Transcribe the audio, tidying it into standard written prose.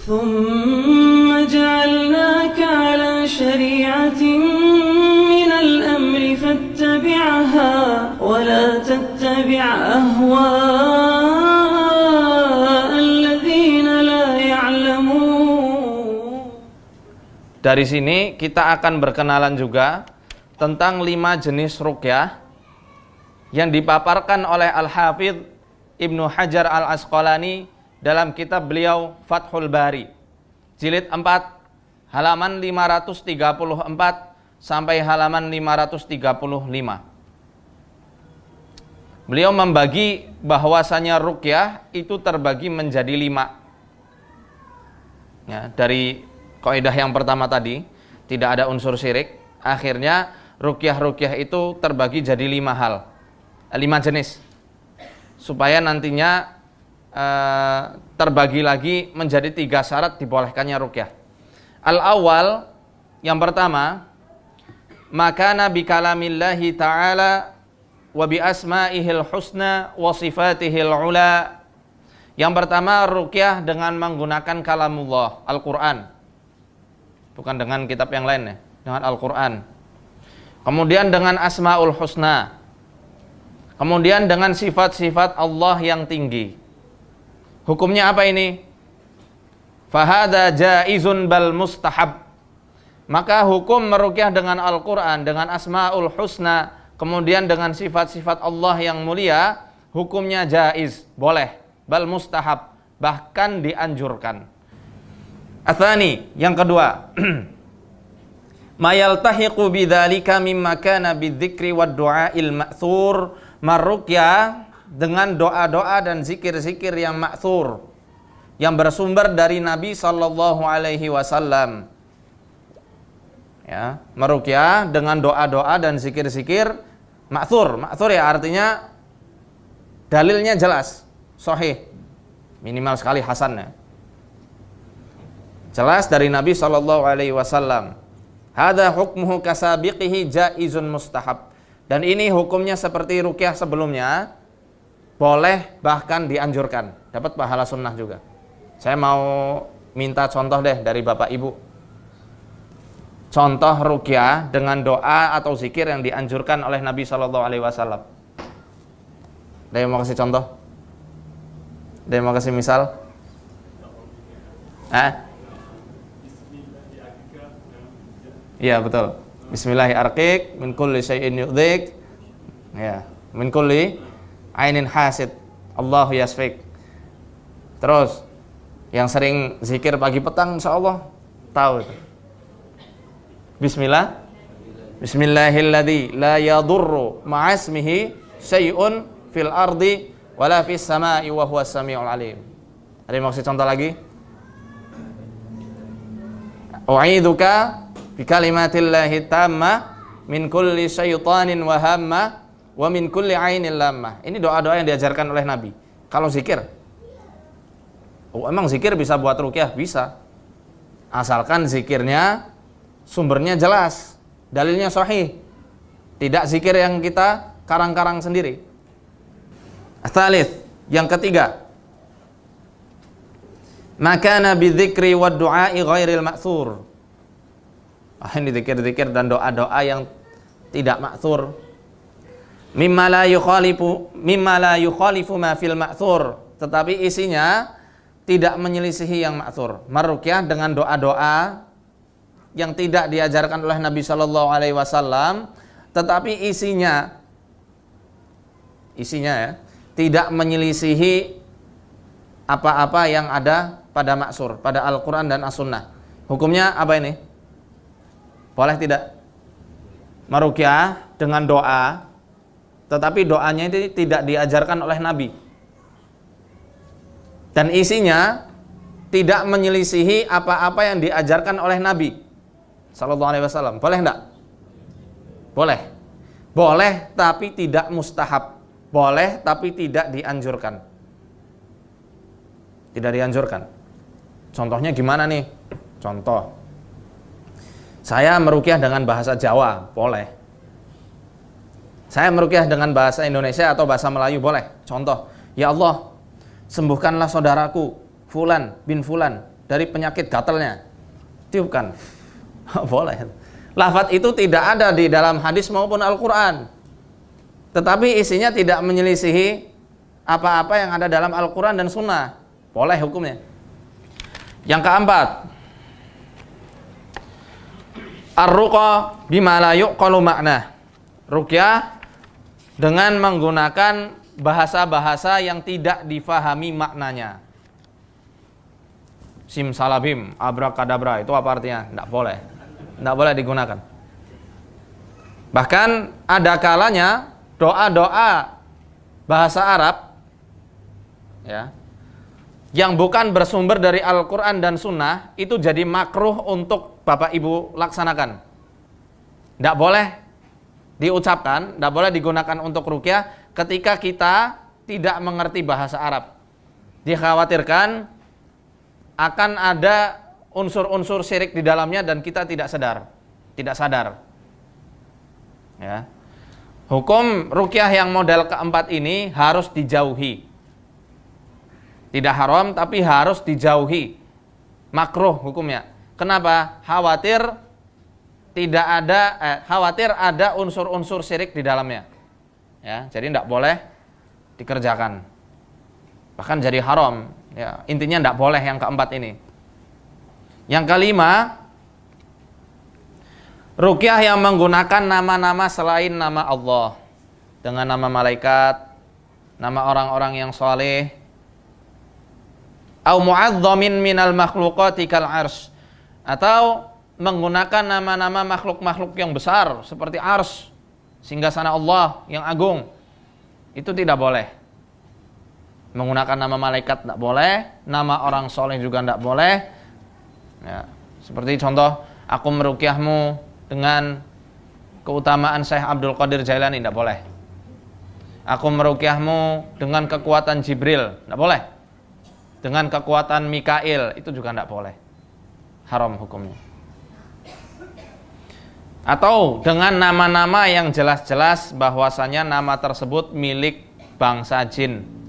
ثم جعلناك على شريعة من الأمر فاتبعها ولا تتبع أهواء الذين لا يعلمون. Dari sini kita akan berkenalan juga tentang 5 jenis ruqyah yang dipaparkan oleh Al-Hafidh Ibnu Hajar Al-Asqalani dalam kitab beliau Fathul Bari jilid 4 halaman 534 sampai halaman 535. Beliau membagi bahwasanya ruqyah itu terbagi menjadi 5. Ya, dari kaidah yang pertama tadi, tidak ada unsur syirik, akhirnya ruqyah itu terbagi jadi 5 hal, 5 jenis. Supaya nantinya terbagi lagi menjadi 3 syarat dibolehkannya ruqyah. Al-awwal, yang pertama, makana bi kalamillahi ta'ala wa bi asma'ihil husna wa sifatihil ula. Yang pertama, ruqyah dengan menggunakan kalamullah, Al-Qur'an. Bukan dengan kitab yang lain ya, dengan Al-Qur'an. Kemudian dengan asma'ul husna. Kemudian dengan sifat-sifat Allah yang tinggi. Hukumnya apa ini? Fahada jaizun bal mustahab. Maka hukum meruqyah dengan Al-Qur'an, dengan asma'ul husna, kemudian dengan sifat-sifat Allah yang mulia, hukumnya jaiz, boleh, bal mustahab, bahkan dianjurkan. Atsani, yang kedua, mayaltahiqu bidzalika mimma kana bidzikri wad du'ail ma'tsur, meruqyah dengan doa-doa dan zikir-zikir yang ma'tsur, yang bersumber dari Nabi sallallahu alaihi wasallam. Ya, meruqyah dengan doa-doa dan zikir-zikir ma'tsur. Ma'tsur ya artinya dalilnya jelas, sahih, minimal sekali hasan ya. Jelas dari Nabi sallallahu alaihi wasallam. Hadza hukmuhu kasabiqihi jaizun mustahab. Dan ini hukumnya seperti ruqyah sebelumnya, boleh bahkan dianjurkan, dapat pahala sunnah juga. Saya mau minta contoh deh dari Bapak Ibu. Contoh ruqyah dengan doa atau zikir yang dianjurkan oleh Nabi sallallahu alaihi wasallam. Ada yang mau kasih contoh? Ada yang mau kasih misal? Iya betul. Bismillahirrahmanirrahim. Min kulli syai'in yu'dzik. Ya, min kulli ainin hasid. Allahu yasfik. Terus yang sering zikir pagi petang insyaallah tahu itu. Bismillah. Bismillahilladzi la yadurru ma'asmihi syai'un fil ardi wala fis sama'i wa huwas samiul alim. Ada yang mau kasih contoh lagi? U'idzuka bi kalimatillahi tamma min kulli syaitanin wa hamma wa min kulli ainil lamma. Ini doa-doa yang diajarkan oleh Nabi. Kalau zikir, emang zikir bisa buat ruqyah? Bisa. Asalkan zikirnya sumbernya jelas, dalilnya sahih. Tidak zikir yang kita karang-karang sendiri. Tsalits, yang ketiga, makana bidzikri wad du'a'i ghairil ma'tsur. Ini zikir-zikir dan doa-doa yang tidak ma'tsur. Mimma la yukhalifu ma fil ma'tsur, tetapi isinya tidak menyelisihi yang ma'tsur. Meruqyah dengan doa-doa yang tidak diajarkan oleh Nabi sallallahu alaihi wasallam, tetapi isinya ya, tidak menyelisihi apa-apa yang ada pada ma'tsur, pada Al-Qur'an dan As-Sunnah. Hukumnya apa ini? Boleh tidak? Meruqyah dengan doa, tetapi doanya itu tidak diajarkan oleh Nabi. Dan isinya tidak menyelisihi apa-apa yang diajarkan oleh Nabi sallallahu alaihi wasallam. Boleh enggak? Boleh. Boleh tapi tidak mustahab. Boleh tapi tidak dianjurkan. Tidak dianjurkan. Contohnya gimana nih? Contoh, saya meruqyah dengan bahasa Jawa, boleh. Saya meruqyah dengan bahasa Indonesia atau bahasa Melayu, boleh. Contoh, ya Allah, sembuhkanlah saudaraku Fulan bin Fulan dari penyakit gatalnya. Tiupkan. Boleh. Lafaz itu tidak ada di dalam hadis maupun Al-Quran. Tetapi isinya tidak menyelisihi apa-apa yang ada dalam Al-Quran dan Sunnah. Boleh hukumnya. Yang keempat, ar-ruqa bima la yuqalu makna. Ruqyah dengan menggunakan bahasa-bahasa yang tidak difahami maknanya. Simsalabim, abrakadabra, itu apa artinya? Tidak boleh. Tidak boleh digunakan. Bahkan ada kalanya doa-doa bahasa Arab ya, yang bukan bersumber dari Al-Quran dan Sunnah itu jadi makruh untuk Bapak Ibu laksanakan. Tidak boleh diucapkan, tidak boleh digunakan untuk ruqyah ketika kita tidak mengerti bahasa Arab. Dikhawatirkan akan ada unsur-unsur syirik di dalamnya dan kita tidak sadar. Ya. Hukum ruqyah yang model keempat ini harus dijauhi. Tidak haram tapi harus dijauhi. Makruh hukumnya. Kenapa? Khawatir ada unsur-unsur syirik di dalamnya. Ya, jadi tidak boleh dikerjakan. Bahkan jadi haram. Ya, intinya tidak boleh yang keempat ini. Yang kelima, ruqyah yang menggunakan nama-nama selain nama Allah, dengan nama malaikat, nama orang-orang yang saleh, au mu'adzamin minal makhluqati kal arsy, atau menggunakan nama-nama makhluk-makhluk yang besar seperti arsy, singgasana Allah yang agung. Itu tidak boleh. Menggunakan nama malaikat tidak boleh, nama orang soleh juga tidak boleh. Ya, seperti contoh, aku meruqyahmu dengan keutamaan Syekh Abdul Qadir Jailani, tidak boleh. Aku meruqyahmu dengan kekuatan Jibril, tidak boleh. Dengan kekuatan Mikail, itu juga tidak boleh. Haram hukumnya. Atau dengan nama-nama yang jelas-jelas bahwasanya nama tersebut milik bangsa jin.